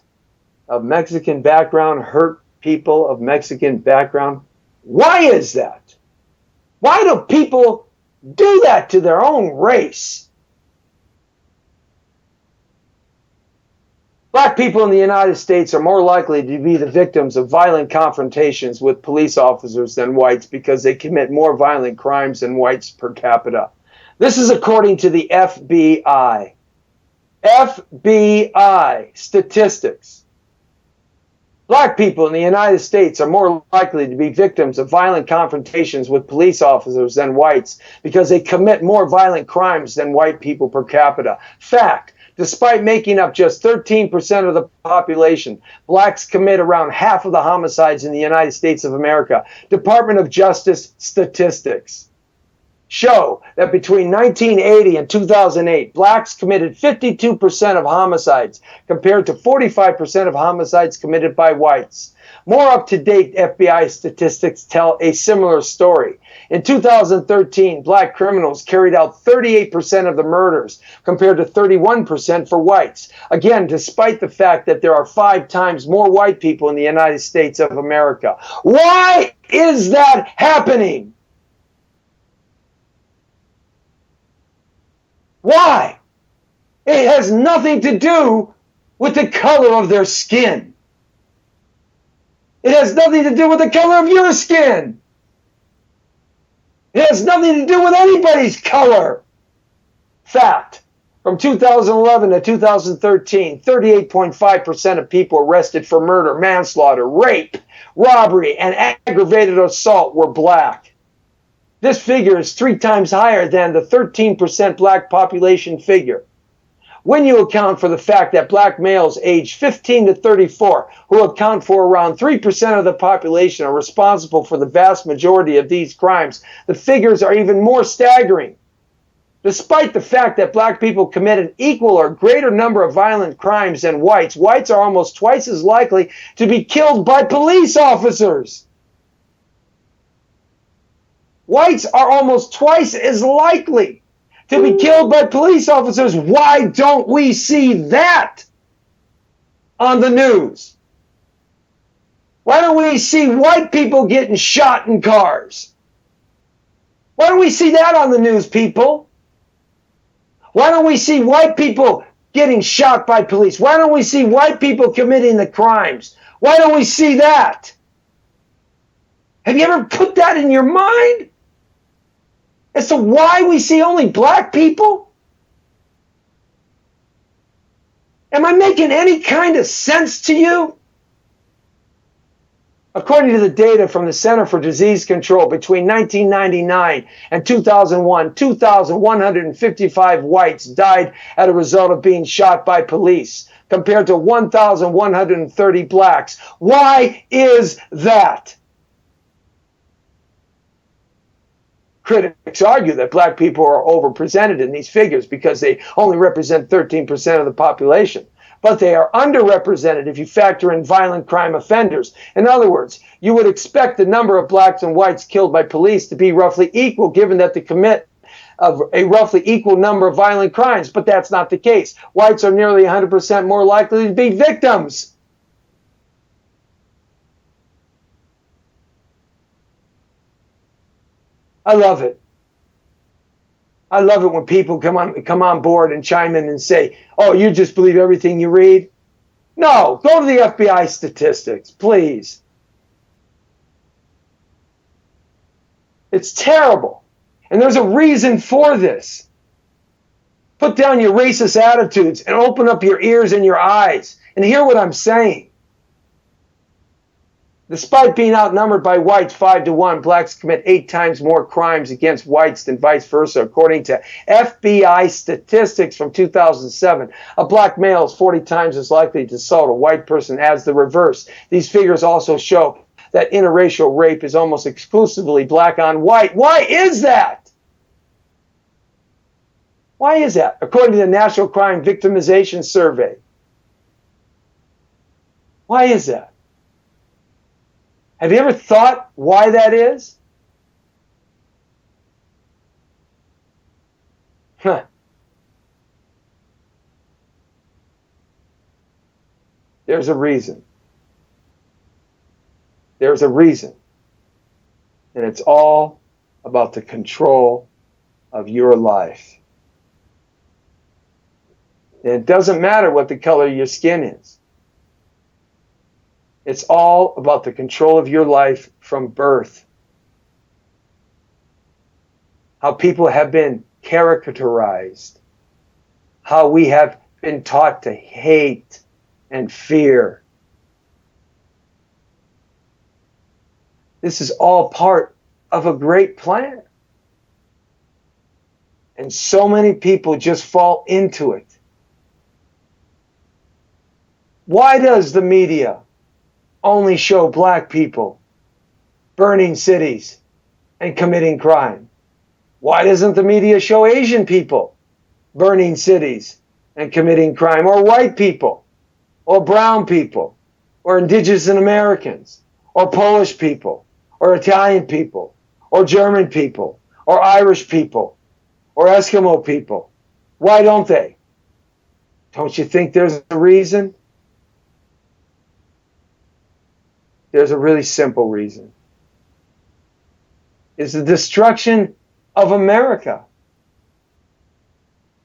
of Mexican background hurt people of Mexican background? Why is that? Why do people do that to their own race? Black people in the United States are more likely to be the victims of violent confrontations with police officers than whites because they commit more violent crimes than whites per capita. This is according to the FBI. FBI statistics. Black people in the United States are more likely to be victims of violent confrontations with police officers than whites because they commit more violent crimes than white people per capita. Fact. Despite making up just 13% of the population, blacks commit around half of the homicides in the United States of America. Department of Justice statistics show that between 1980 and 2008, blacks committed 52% of homicides compared to 45% of homicides committed by whites. More up-to-date FBI statistics tell a similar story. In 2013, black criminals carried out 38% of the murders compared to 31% for whites. Again, despite the fact that there are 5 times more white people in the United States of America. Why is that happening? Why? It has nothing to do with the color of their skin. It has nothing to do with the color of your skin. It has nothing to do with anybody's color. Fact. From 2011 to 2013, 38.5% of people arrested for murder, manslaughter, rape, robbery, and aggravated assault were black. This figure is 3 times higher than the 13% black population figure. When you account for the fact that black males aged 15 to 34, who account for around 3% of the population, are responsible for the vast majority of these crimes, the figures are even more staggering. Despite the fact that black people commit an equal or greater number of violent crimes than whites, whites are almost twice as likely to be killed by police officers. Whites are almost twice as likely to be killed by police officers. Why don't we see that on the news? Why don't we see white people getting shot in cars? Why don't we see that on the news, people? Why don't we see white people getting shot by police? Why don't we see white people committing the crimes? Why don't we see that? Have you ever put that in your mind? As to why we see only black people? Am I making any kind of sense to you? According to the data from the Center for Disease Control, between 1999 and 2001, 2,155 whites died as a result of being shot by police, compared to 1,130 blacks. Why is that? Critics argue that black people are overrepresented in these figures because they only represent 13% of the population. But they are underrepresented if you factor in violent crime offenders. In other words, you would expect the number of blacks and whites killed by police to be roughly equal, given that they commit a roughly equal number of violent crimes. But that's not the case. Whites are nearly 100% more likely to be victims. I love it. I love it when people come on board and chime in and say, oh, you just believe everything you read? No, go to the FBI statistics, please. It's terrible. And there's a reason for this. Put down your racist attitudes and open up your ears and your eyes And hear what I'm saying. Despite being outnumbered by whites 5-1, blacks commit 8 times more crimes against whites than vice versa, according to FBI statistics from 2007. A black male is 40 times as likely to assault a white person as the reverse. These figures also show that interracial rape is almost exclusively black on white. Why is that? Why is that? According to the National Crime Victimization Survey. Why is that? Have you ever thought why that is? Huh. There's a reason. There's a reason. And it's all about the control of your life. And it doesn't matter what the color of your skin is. It's all about the control of your life from birth. How people have been characterized. How we have been taught to hate and fear. This is all part of a great plan. And so many people just fall into it. Why does the media only show black people burning cities and committing crime? Why doesn't the media show Asian people burning cities and committing crime, or white people, or brown people, or indigenous Americans, or Polish people, or Italian people, or German people, or Irish people, or Eskimo people? Why don't they? Don't you think there's a reason? There's a really simple reason. It's the destruction of America.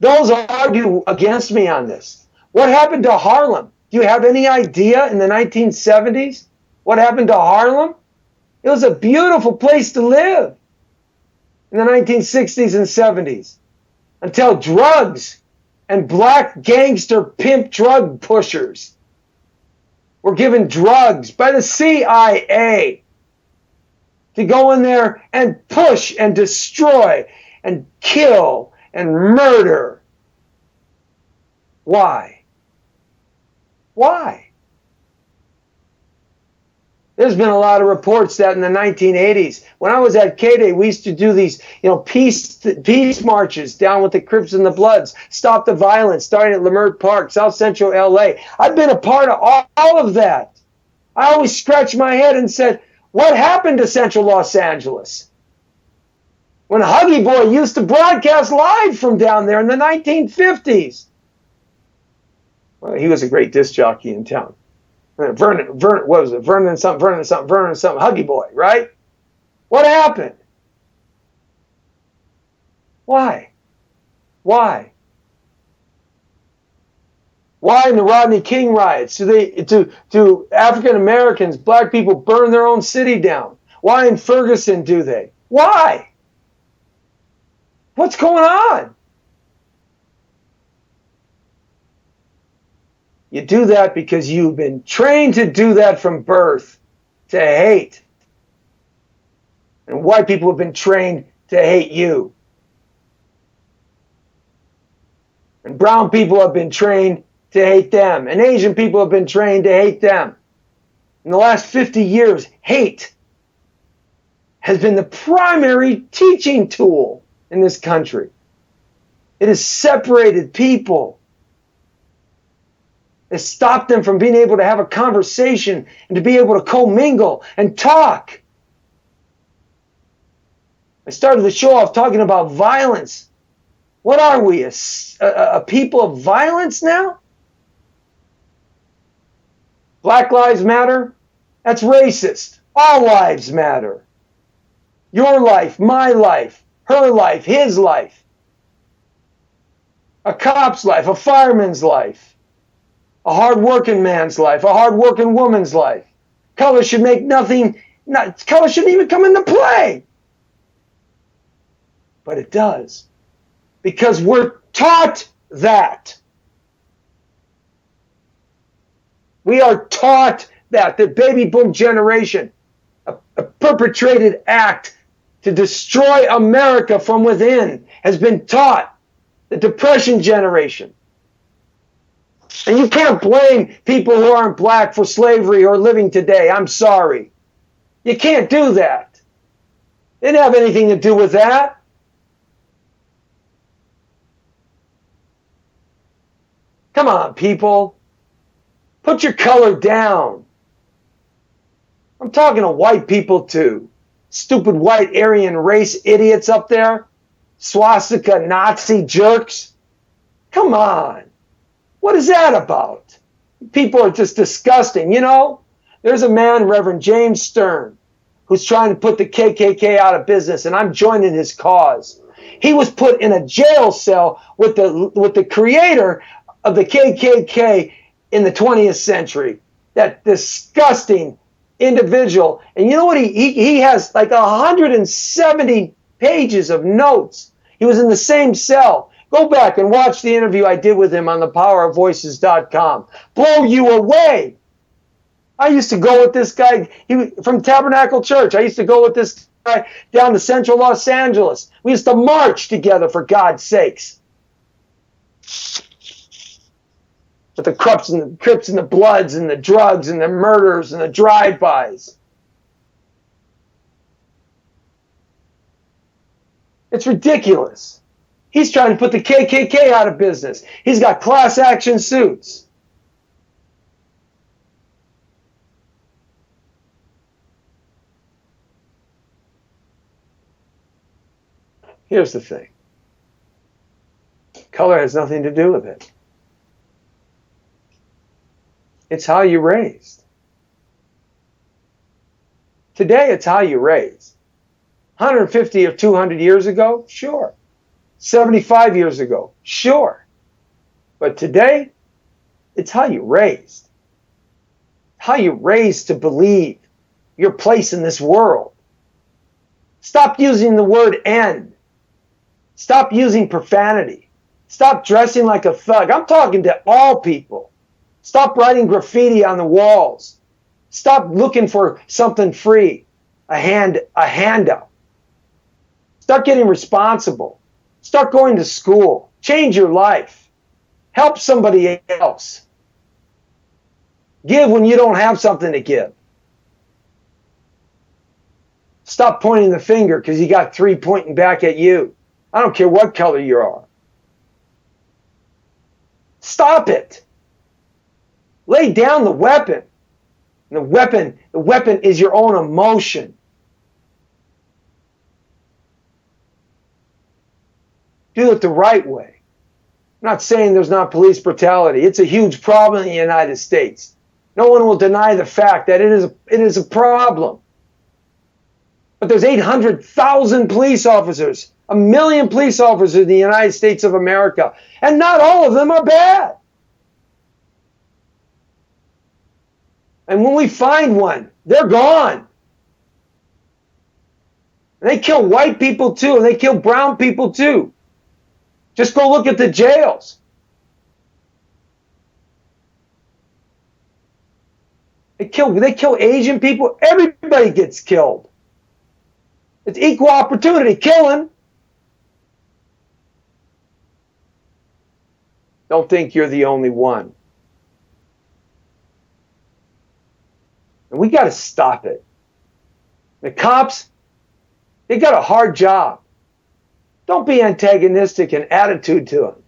Those argue against me on this. What happened to Harlem? Do you have any idea in the 1970s what happened to Harlem? It was a beautiful place to live in the 1960s and 70s until drugs and black gangster pimp drug pushers were given drugs by the CIA to go in there and push and destroy and kill and murder. Why? Why? There's been a lot of reports that in the 1980s, when I was at K-Day, we used to do these, peace marches down with the Crips and the Bloods, stop the violence, starting at Leimert Park, South Central LA. I've been a part of all of that. I always scratched my head and said, what happened to Central Los Angeles? When Huggy Boy used to broadcast live from down there in the 1950s. Well, he was a great disc jockey in town. Vernon, what was it? Vernon something, Huggy Boy, right? What happened? Why? Why? Why in the Rodney King riots do African Americans, black people burn their own city down? Why in Ferguson do they? Why? What's going on? You do that because you've been trained to do that from birth, to hate. And white people have been trained to hate you. And brown people have been trained to hate them. And Asian people have been trained to hate them. In the last 50 years, hate has been the primary teaching tool in this country. It has separated people. It stopped them from being able to have a conversation and to be able to commingle and talk. I started the show off talking about violence. What are we, a people of violence now? Black Lives Matter? That's racist. All lives matter. Your life, my life, her life, his life. A cop's life, a fireman's life. A hard-working man's life, a hard-working woman's life. Color should make nothing, color shouldn't even come into play. But it does. Because we're taught that. We are taught that the baby boom generation, a perpetrated act to destroy America from within, has been taught. The Depression generation. And you can't blame people who aren't black for slavery or living today. I'm sorry. You can't do that. It didn't have anything to do with that. Come on, people. Put your color down. I'm talking to white people too. Stupid white Aryan race idiots up there. Swastika Nazi jerks. Come on. What is that about? People are just disgusting. You know, there's a man, Reverend James Stern, who's trying to put the KKK out of business, and I'm joining his cause. He was put in a jail cell with the creator of the KKK in the 20th century. That disgusting individual. And you know what? He has like 170 pages of notes. He was in the same cell. Go back and watch the interview I did with him on thepowerofvoices.com. Blow you away. I used to go with this guy from Tabernacle Church. I used to go with this guy down to central Los Angeles. We used to march together, for God's sakes. With the Crips and the Bloods and the drugs and the murders and the drive-bys. It's ridiculous. He's trying to put the KKK out of business. He's got class action suits. Here's the thing. Color has nothing to do with it. It's how you're raised. Today, it's how you're raised. 150 or 200 years ago, sure. 75 years ago, sure. But today, it's how you're raised. How you're raised to believe your place in this world. Stop using the word end. Stop using profanity. Stop dressing like a thug. I'm talking to all people. Stop writing graffiti on the walls. Stop looking for something free, a handout. Start getting responsible. Start going to school. Change your life. Help somebody else. Give when you don't have something to give. Stop pointing the finger because you got three pointing back at you. I don't care what color you are. Stop it. Lay down the weapon. And the weapon is your own emotion. Do it the right way. I'm not saying there's not police brutality. It's a huge problem in the United States. No one will deny the fact that it is a problem. But there's 800,000 police officers, 1 million police officers in the United States of America, and not all of them are bad. And when we find one, they're gone. And they kill white people too, and they kill brown people too. Just go look at the jails. They kill Asian people. Everybody gets killed. It's equal opportunity killing. Don't think you're the only one. And we got to stop it. The cops, they got a hard job. Don't be antagonistic in attitude to them.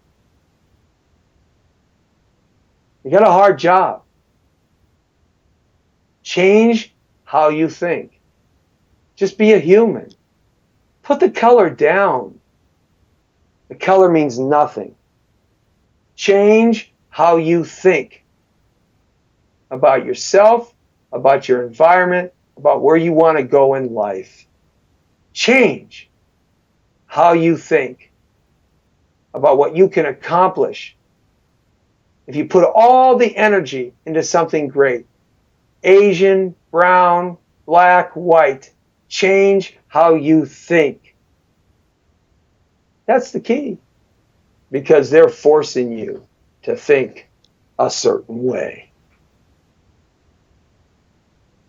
You got a hard job. Change how you think. Just be a human. Put the color down. The color means nothing. Change how you think about yourself, about your environment, about where you want to go in life. Change how you think about what you can accomplish if you put all the energy into something great. Asian, brown, black, white. Change how you think. That's the key. Because they're forcing you to think a certain way.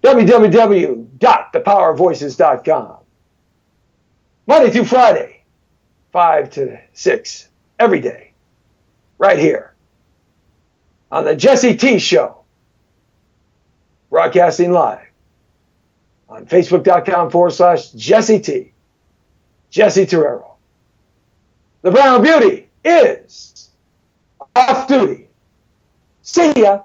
www.thepowervoices.com. Monday through Friday, 5 to 6, every day, right here on the Jesse T Show, broadcasting live on Facebook.com/Jesse T. Jesse Terrero. The Brown Beauty is off duty. See ya.